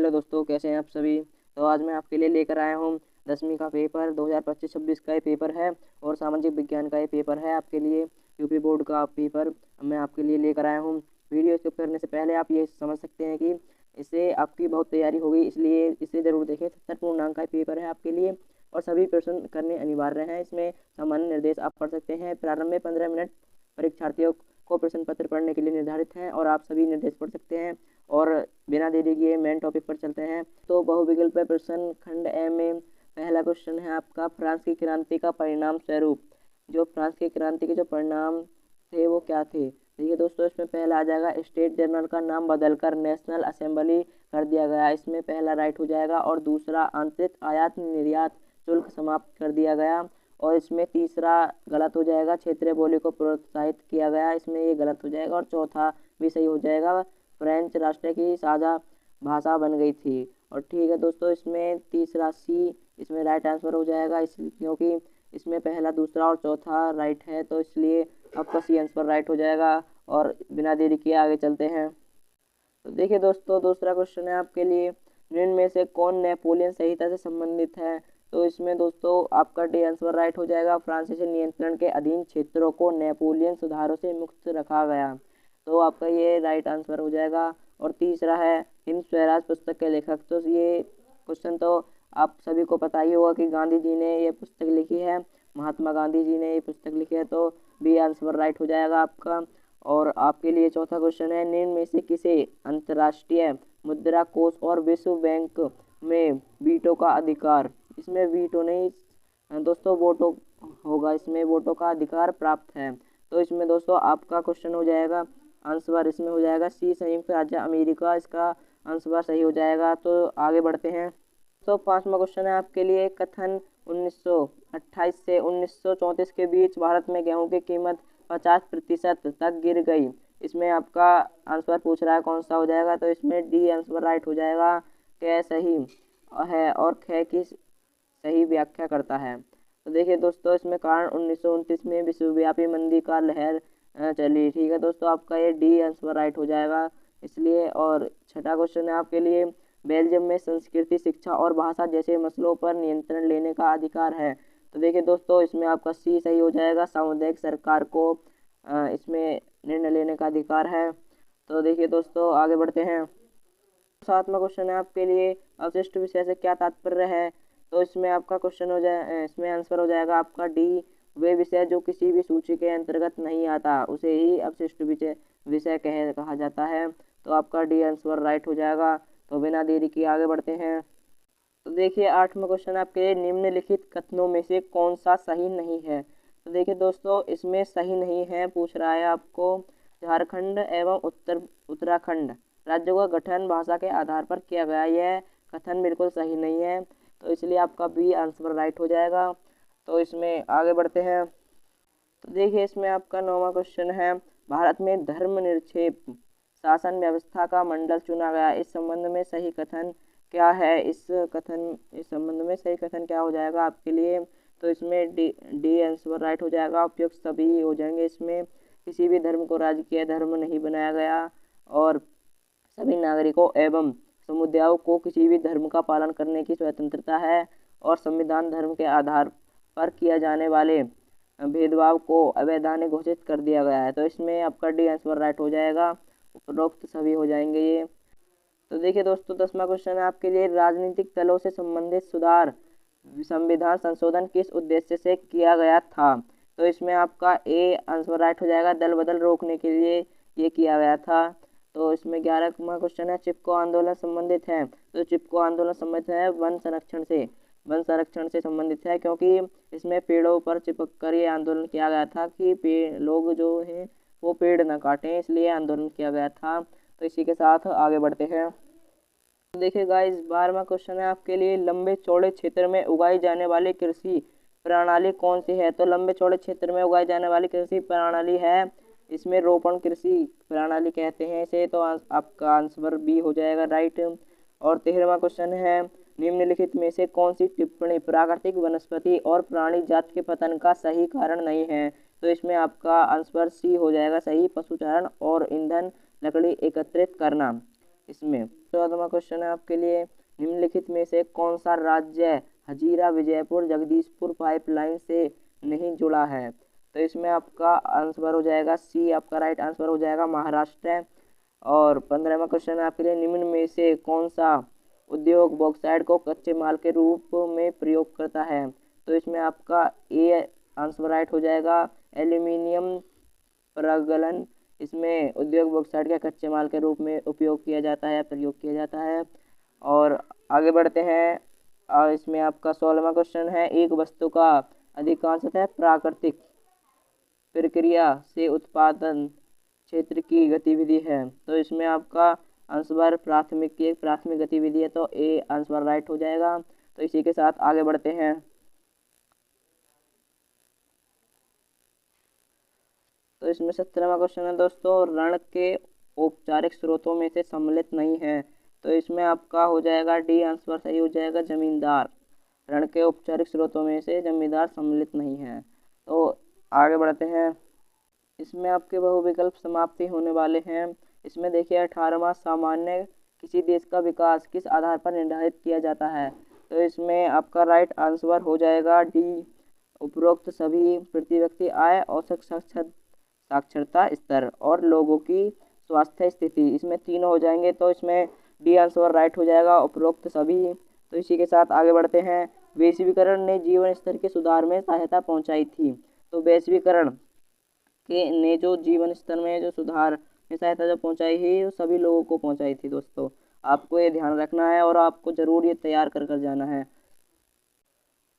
Hello दोस्तों, कैसे हैं आप सभी। तो आज मैं आपके लिए लेकर आया हूँ 10वीं का पेपर 2025-26 का ये पेपर है और सामाजिक विज्ञान का ये पेपर है आपके लिए। यूपी बोर्ड का पेपर मैं आपके लिए लेकर आया हूँ। वीडियो स्किप करने से पहले आप ये समझ सकते हैं कि इससे आपकी बहुत तैयारी होगी, इसलिए इसे ज़रूर देखें। 70 पूर्णांक का पेपर है आपके लिए और सभी प्रश्न करने अनिवार्य हैं। इसमें सामान्य निर्देश आप पढ़ सकते हैं। प्रारंभ में 15 मिनट परीक्षार्थियों को प्रश्न पत्र पढ़ने के लिए निर्धारित हैं और आप सभी निर्देश पढ़ सकते हैं। और बिना देरी किए मेन टॉपिक पर चलते हैं। तो बहुविकल्प प्रश्न खंड ए में पहला क्वेश्चन है आपका, फ्रांस की क्रांति का परिणाम स्वरूप। जो फ्रांस की क्रांति के जो परिणाम थे वो क्या थे। देखिए दोस्तों, इसमें पहला आ जाएगा स्टेट जनरल का नाम बदलकर नेशनल असेंबली कर दिया गया, इसमें पहला राइट हो जाएगा। और दूसरा, आंतरिक आयात निर्यात शुल्क समाप्त कर दिया गया। और इसमें तीसरा गलत हो जाएगा, क्षेत्रीय बोली को प्रोत्साहित किया गया, इसमें ये गलत हो जाएगा। और चौथा भी सही हो जाएगा, फ्रेंच राष्ट्र की साझा भाषा बन गई थी। और ठीक है दोस्तों, इसमें तीसरा सी इसमें राइट आंसर हो जाएगा, इसलिए क्योंकि इसमें पहला, दूसरा और चौथा राइट है, तो इसलिए आपका सी आंसर राइट हो जाएगा। और बिना देरी किए आगे चलते हैं। तो देखिए दोस्तों, दूसरा क्वेश्चन है आपके लिए, निम्न में से कौन नेपोलियन संहिता से संबंधित है। तो इसमें दोस्तों आपका डी आंसर राइट हो जाएगा, फ्रांसीसी नियंत्रण के अधीन क्षेत्रों को नेपोलियन सुधारों से मुक्त रखा गया, तो आपका ये राइट आंसर हो जाएगा। और तीसरा है हिंद स्वराज पुस्तक के लेखक। तो ये क्वेश्चन तो आप सभी को पता ही होगा कि गांधी जी ने ये पुस्तक लिखी है, महात्मा गांधी जी ने ये पुस्तक लिखी है, तो बी आंसर राइट हो जाएगा आपका। और आपके लिए चौथा क्वेश्चन है, निम्न में से किसे अंतर्राष्ट्रीय मुद्रा कोष और विश्व बैंक में वीटो का अधिकार। इसमें वीटो नहीं दोस्तों, वोटो होगा, इसमें वोटो का अधिकार प्राप्त है। तो इसमें दोस्तों आपका क्वेश्चन हो जाएगा, आंसर इसमें हो जाएगा सी, संयुक्त राज्य अमेरिका, इसका आंसर सही हो जाएगा। तो आगे बढ़ते हैं। तो पांचवा क्वेश्चन है आपके लिए, कथन 1928 से 1934 के बीच भारत में गेहूं की कीमत 50% तक गिर गई, इसमें आपका आंसर पूछ रहा है कौन सा हो जाएगा। तो इसमें डी आंसर राइट हो जाएगा, कै सही है और ख की सही व्याख्या करता है। तो देखिए दोस्तों, इसमें कारण 1929 में विश्वव्यापी मंदी का लहर चलिए। ठीक है दोस्तों, आपका ये डी आंसर राइट हो जाएगा इसलिए। और छठा क्वेश्चन है आपके लिए, बेल्जियम में संस्कृति, शिक्षा और भाषा जैसे मसलों पर नियंत्रण लेने का अधिकार है। तो देखिए दोस्तों, इसमें आपका सी सही हो जाएगा, सामुदायिक सरकार को इसमें निर्णय लेने का अधिकार है। तो देखिए दोस्तों, आगे बढ़ते हैं। सातवां क्वेश्चन है आपके लिए, अवशिष्ट विषय से क्या तात्पर्य है। तो इसमें आपका क्वेश्चन हो जाए, इसमें आंसर हो जाएगा आपका डी, वे विषय जो किसी भी सूची के अंतर्गत नहीं आता उसे ही अवशिष्ट विषय कहा जाता है। तो आपका डी आंसर राइट हो जाएगा। तो बिना देरी किए आगे बढ़ते हैं। तो देखिए आठवां क्वेश्चन आपके, निम्नलिखित कथनों में से कौन सा सही नहीं है। तो देखिए दोस्तों, इसमें सही नहीं है पूछ रहा है आपको, झारखंड एवं उत्तराखंड राज्यों का गठन भाषा के आधार पर किया गया, यह कथन बिल्कुल सही नहीं है, तो इसलिए आपका बी आंसर राइट हो जाएगा। तो इसमें आगे बढ़ते हैं। तो देखिए, इसमें आपका नौवां क्वेश्चन है, भारत में धर्मनिरपेक्ष शासन व्यवस्था का मंडल चुना गया, इस संबंध में सही कथन क्या है। इस संबंध में सही कथन क्या हो जाएगा आपके लिए। तो इसमें डी आंसर राइट हो जाएगा, उपयुक्त सभी हो जाएंगे। इसमें किसी भी धर्म को राजकीय धर्म नहीं बनाया गया और सभी नागरिकों एवं समुदायों को किसी भी धर्म का पालन करने की स्वतंत्रता है। और संविधान धर्म के आधार पर किया जाने वाले भेदभाव को अवैधानिक घोषित कर दिया गया है। तो इसमें आपका डी आंसर राइट हो जाएगा, उपरोक्त सभी हो जाएंगे ये। तो देखिए दोस्तों, 10वां क्वेश्चन है आपके लिए, राजनीतिक दलों से संबंधित सुधार संविधान संशोधन किस उद्देश्य से किया गया था। तो इसमें आपका ए आंसर राइट हो जाएगा, दल बदल रोकने के लिए ये किया गया था। तो इसमें 11वां क्वेश्चन है, चिपको आंदोलन संबंधित है। तो चिपको आंदोलन संबंधित है वन संरक्षण से संबंधित है, क्योंकि इसमें पेड़ों पर चिपक कर ये आंदोलन किया गया था कि लोग जो हैं वो पेड़ न काटें, इसलिए आंदोलन किया गया था। तो इसी के साथ आगे बढ़ते हैं। तो देखिए गाइस, 12वां क्वेश्चन है आपके लिए, लंबे चौड़े क्षेत्र में उगाई जाने वाली कृषि प्रणाली कौन सी है। तो लंबे चौड़े क्षेत्र में उगाई जाने वाली कृषि प्रणाली है, इसमें रोपण कृषि प्रणाली कहते हैं इसे। तो आपका आंसर बी हो जाएगा राइट। और 13वां क्वेश्चन है, निम्नलिखित में से कौन सी टिप्पणी प्राकृतिक वनस्पति और प्राणी जाति के पतन का सही कारण नहीं है। तो इसमें आपका आंसर सी हो जाएगा सही, पशुचारण और ईंधन लकड़ी एकत्रित करना इसमें। 14वां क्वेश्चन है आपके लिए, निम्नलिखित में से कौन सा राज्य हजीरा विजयपुर जगदीशपुर पाइपलाइन से नहीं जुड़ा है? तो इसमें आपका आंसर हो जाएगा सी, आपका राइट आंसर हो जाएगा महाराष्ट्र। और 15वां क्वेश्चन है आपके लिए, निम्न में से कौन सा उद्योग बॉक्साइट को कच्चे माल के रूप में प्रयोग करता है? तो इसमें आपका ए आंसर राइट हो जाएगा, एल्यूमिनियम प्रगलन। इसमें उद्योग बॉक्साइट के कच्चे माल के रूप में उपयोग किया जाता है, प्रयोग किया जाता है। और आगे बढ़ते हैं, और इसमें आपका 16वां क्वेश्चन है, एक वस्तु का अधिकांशतः प्राकृतिक प्रक्रिया से उत्पादन क्षेत्र की गतिविधि है। तो इसमें आपका आंसर प्राथमिक गतिविधि है, तो ए आंसर राइट हो जाएगा। तो इसी के साथ आगे बढ़ते हैं। तो इसमें 17वां क्वेश्चन है दोस्तों, ऋण के औपचारिक स्रोतों में से सम्मिलित नहीं है। तो इसमें आपका हो जाएगा डी आंसर सही हो जाएगा, जमींदार। ऋण के औपचारिक स्रोतों में से जमींदार सम्मिलित नहीं है। तो आगे बढ़ते हैं, इसमें आपके बहुविकल्प समाप्ति होने वाले हैं। इसमें देखिए 18वां, सामान्य किसी देश का विकास किस आधार पर निर्धारित किया जाता है? तो इसमें आपका राइट आंसर हो जाएगा डी, उपरोक्त सभी प्रति व्यक्ति आय, औसत साक्षरता स्तर और लोगों की स्वास्थ्य स्थिति, इसमें तीनों हो जाएंगे। तो इसमें डी आंसर राइट हो जाएगा, उपरोक्त सभी। तो इसी के साथ आगे बढ़ते हैं, वैश्वीकरण ने जीवन स्तर के सुधार में सहायता पहुंचाई थी। तो वैश्वीकरण के ने जो जीवन स्तर में जो सुधार में सहायता जो पहुंचाई है, वो सभी लोगों को पहुंचाई थी दोस्तों। आपको ये ध्यान रखना है और आपको जरूर ये तैयार कर कर जाना है।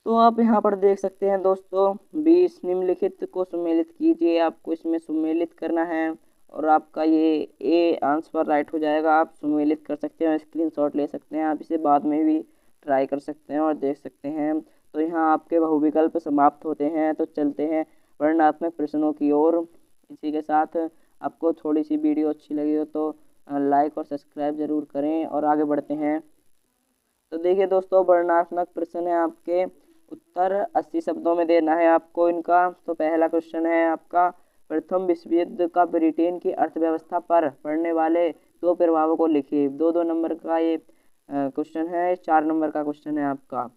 तो आप यहाँ पर देख सकते हैं दोस्तों, 20 निम्नलिखित को सम्मिलित कीजिए, आपको इसमें सम्मिलित करना है। और आपका ये ए आंसर राइट हो जाएगा। आप सम्मिलित कर सकते हैं, स्क्रीनशॉट ले सकते हैं, आप इसे बाद में भी ट्राई कर सकते हैं और देख सकते हैं। तो यहाँ आपके बहुविकल्प समाप्त होते हैं। तो चलते हैं वर्णनात्मक प्रश्नों की ओर। इसी के साथ आपको थोड़ी सी वीडियो अच्छी लगी हो तो लाइक और सब्सक्राइब जरूर करें, और आगे बढ़ते हैं। तो देखिए दोस्तों, वर्णनात्मक प्रश्न है आपके, उत्तर 80 शब्दों में देना है आपको इनका। तो पहला क्वेश्चन है आपका, प्रथम विश्व युद्ध का ब्रिटेन की अर्थव्यवस्था पर पड़ने वाले दो प्रभावों को लिखिए। 2-2 नंबर का ये क्वेश्चन है, 4 नंबर का क्वेश्चन है आपका।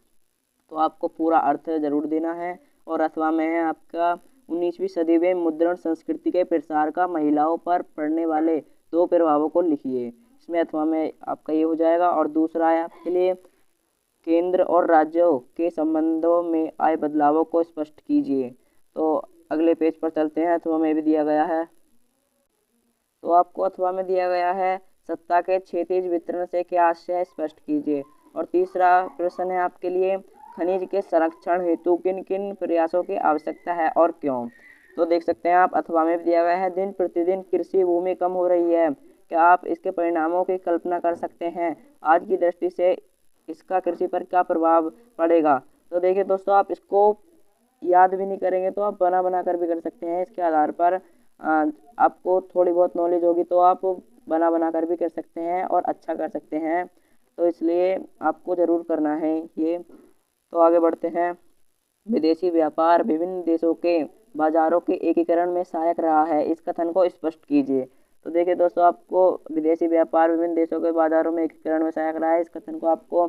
तो आपको पूरा अर्थ जरूर देना है। और अथवा में है आपका, 19वीं सदी में मुद्रण संस्कृति के प्रसार का महिलाओं पर पड़ने वाले दो प्रभावों को लिखिए। इसमें अथवा में आपका ये हो जाएगा। और दूसरा है आपके लिए, केंद्र और राज्यों के संबंधों में आए बदलावों को स्पष्ट कीजिए। तो अगले पेज पर चलते हैं, अथवा में भी दिया गया है। तो आपको अथवा में दिया गया है, सत्ता के क्षैतिज वितरण से क्या आशय है, स्पष्ट कीजिए। और तीसरा प्रश्न है आपके लिए, खनिज के संरक्षण हेतु किन किन प्रयासों की आवश्यकता है और क्यों? तो देख सकते हैं आप, अथवा में भी दिया गया है, दिन प्रतिदिन कृषि भूमि कम हो रही है, क्या आप इसके परिणामों की कल्पना कर सकते हैं? आज की दृष्टि से इसका कृषि पर क्या प्रभाव पड़ेगा? तो देखिए दोस्तों, आप इसको याद भी नहीं करेंगे तो आप बना बना कर भी कर सकते हैं। इसके आधार पर आपको थोड़ी बहुत नॉलेज होगी तो आप बना बना कर भी कर सकते हैं और अच्छा कर सकते हैं। तो इसलिए आपको ज़रूर करना है ये। तो आगे बढ़ते हैं, विदेशी व्यापार विभिन्न देशों के बाजारों के एकीकरण में सहायक रहा है, इस कथन को स्पष्ट कीजिए। तो देखिए दोस्तों, आपको विदेशी व्यापार विभिन्न देशों के बाजारों में एकीकरण में सहायक रहा है, इस कथन को आपको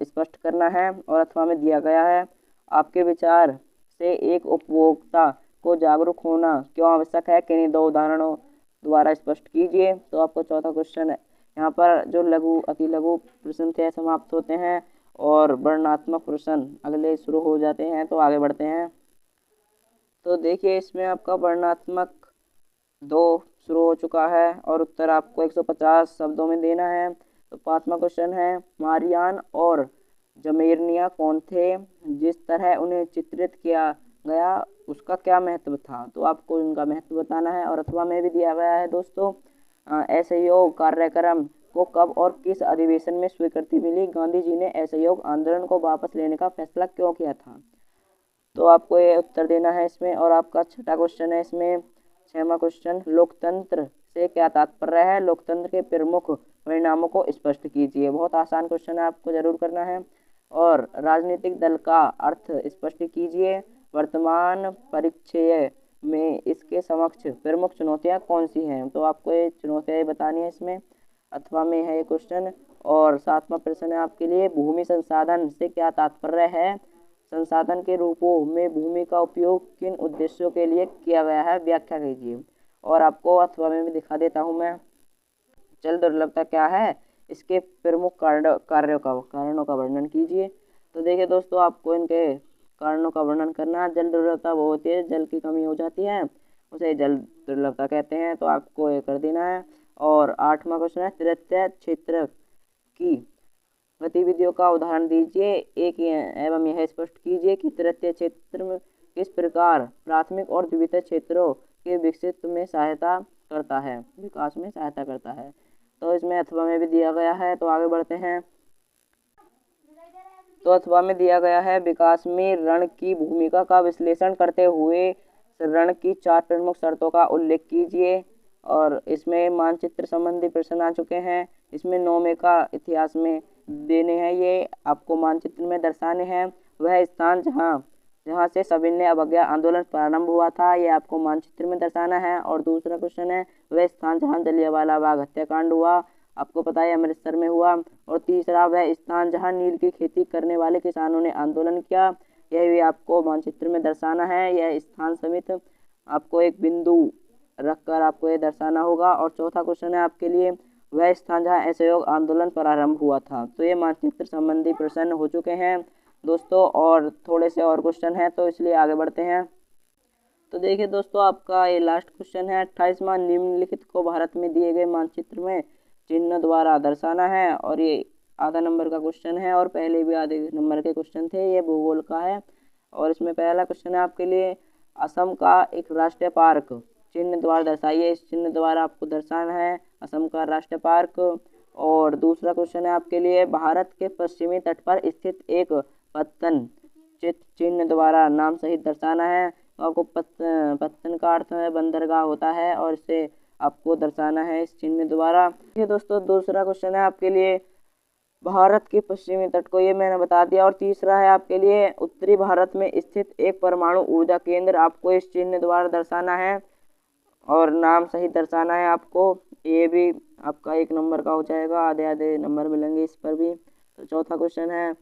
स्पष्ट करना है। और अथवा में दिया गया है, आपके विचार से एक उपभोक्ता को जागरूक होना क्यों आवश्यक है, किन्हीं दो उदाहरणों द्वारा स्पष्ट कीजिए। तो आपको चौथा क्वेश्चन है, यहाँ पर जो लघु अति लघु प्रश्न थे समाप्त होते हैं और वर्णनात्मक प्रश्न अगले शुरू हो जाते हैं। तो आगे बढ़ते हैं। तो देखिए, इसमें आपका वर्णनात्मक 2 शुरू हो चुका है और उत्तर आपको 150 शब्दों में देना है। तो 5वां क्वेश्चन है, मारियान और जमेरनिया कौन थे, जिस तरह उन्हें चित्रित किया गया उसका क्या महत्व था? तो आपको इनका महत्व बताना है। और अथवा में भी दिया गया है दोस्तों, असहयोग कार्यक्रम को कब और किस अधिवेशन में स्वीकृति मिली, गांधी जी ने असहयोग आंदोलन को वापस लेने का फैसला क्यों किया था? तो आपको ये उत्तर देना है इसमें। और आपका छठा क्वेश्चन है इसमें, 6वां क्वेश्चन, लोकतंत्र से क्या तात्पर्य है, लोकतंत्र के प्रमुख परिणामों को स्पष्ट कीजिए। बहुत आसान क्वेश्चन है, आपको जरूर करना है। और राजनीतिक दल का अर्थ स्पष्ट कीजिए। वर्तमान परिचय में इसके समक्ष प्रमुख चुनौतियां कौन सी हैं? तो आपको ये चुनौतियां बतानी है इसमें। अथवा में है ये क्वेश्चन। और 7वां प्रश्न है आपके लिए, भूमि संसाधन से क्या तात्पर्य है? संसाधन के रूपों में भूमि का उपयोग किन उद्देश्यों के लिए किया गया है, व्याख्या कीजिए। और आपको अथवा में भी दिखा देता हूँ मैं। जल दुर्लभता क्या है, इसके प्रमुख कारणों का वर्णन कीजिए। तो देखिए दोस्तों, आपको इनके कारणों का वर्णन करना। जल दुर्लभता वो होती है, जल की कमी हो जाती है, उसे जल दुर्लभता कहते हैं। तो आपको ये कर देना है। और 8वां क्वेश्चन है, तृतीय क्षेत्र की गतिविधियों का उदाहरण दीजिए एवं यह स्पष्ट कीजिए कि तृतीय क्षेत्र में किस प्रकार प्राथमिक और द्वितीय क्षेत्रों के विकास में सहायता करता है। तो इसमें अथवा में भी दिया गया है। तो आगे बढ़ते हैं। तो अथवा में दिया गया है, विकास में ऋण की भूमिका का विश्लेषण करते हुए ऋण की 4 प्रमुख शर्तों का उल्लेख कीजिए। और इसमें मानचित्र संबंधी प्रश्न आ चुके हैं। इसमें नौमे का इतिहास में देने हैं, ये आपको मानचित्र में दर्शाने हैं। वह स्थान जहाँ से सविनय अवज्ञा आंदोलन प्रारंभ हुआ था, ये आपको मानचित्र में दर्शाना है। और दूसरा क्वेश्चन है, वह स्थान जहाँ जलियांवाला बाग हत्याकांड हुआ, आपको पता है अमृतसर में हुआ। और तीसरा, वह स्थान जहाँ नील की खेती करने वाले किसानों ने आंदोलन किया, यह भी आपको मानचित्र में दर्शाना है। यह स्थान समेत आपको एक बिंदु रखकर आपको ये दर्शाना होगा। और चौथा क्वेश्चन है आपके लिए, वह स्थान जहाँ असहयोग आंदोलन प्रारंभ हुआ था। तो ये मानचित्र संबंधी प्रश्न हो चुके हैं दोस्तों। और थोड़े से और क्वेश्चन हैं, तो इसलिए आगे बढ़ते हैं। तो देखिए दोस्तों, आपका ये लास्ट क्वेश्चन है, 28वां, निम्नलिखित को भारत में दिए गए मानचित्र में चिन्ह द्वारा दर्शाना है। और ये आधा नंबर का क्वेश्चन है, और पहले भी आधे नंबर के क्वेश्चन थे, ये भूगोल का है। और इसमें पहला क्वेश्चन है आपके लिए, असम का एक राष्ट्रीय पार्क चिन्ह द्वारा दर्शाइए। इस चिन्ह द्वारा आपको दर्शाना है असम का राष्ट्रीय पार्क। और दूसरा क्वेश्चन है आपके लिए, भारत के पश्चिमी तट पर स्थित एक पत्तन चिन्ह द्वारा नाम सहित दर्शाना है। तो आपको पत्तन का अर्थ है बंदरगाह होता है, और इसे आपको दर्शाना है इस चिन्ह द्वारा। ये दोस्तों दूसरा क्वेश्चन है आपके लिए, भारत के पश्चिमी तट को, ये मैंने बता दिया। और तीसरा है आपके लिए, उत्तरी भारत में स्थित एक परमाणु ऊर्जा केंद्र आपको इस चिन्ह द्वारा दर्शाना है और नाम सहित दर्शाना है आपको। ये भी आपका 1 नंबर का हो जाएगा, आधे आधे नंबर मिलेंगे इस पर भी। तो चौथा क्वेश्चन है,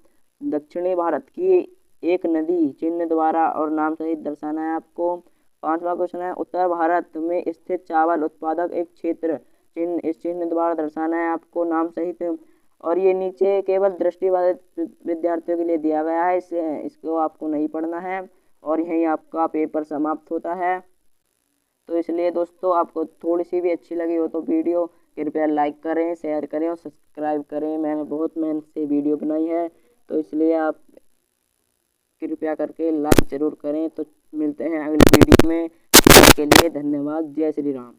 दक्षिणी भारत की एक नदी चिन्ह द्वारा और नाम सहित दर्शाना है आपको। 5वां क्वेश्चन है, उत्तर भारत में स्थित चावल उत्पादक एक क्षेत्र इस चिन्ह द्वारा दर्शाना है आपको नाम सहित। और ये नीचे केवल दृष्टिबाधित विद्यार्थियों के लिए दिया गया है, इसको आपको नहीं पढ़ना है। और यहीं आपका पेपर समाप्त होता है। तो इसलिए दोस्तों, आपको थोड़ी सी भी अच्छी लगी हो तो वीडियो कृपया लाइक करें, शेयर करें और सब्सक्राइब करें। मैंने बहुत मेहनत से वीडियो बनाई है, तो इसलिए आप कृपया करके लाइक ज़रूर करें। तो मिलते हैं अगली वीडियो में, तब तक के लिए धन्यवाद। जय श्री राम।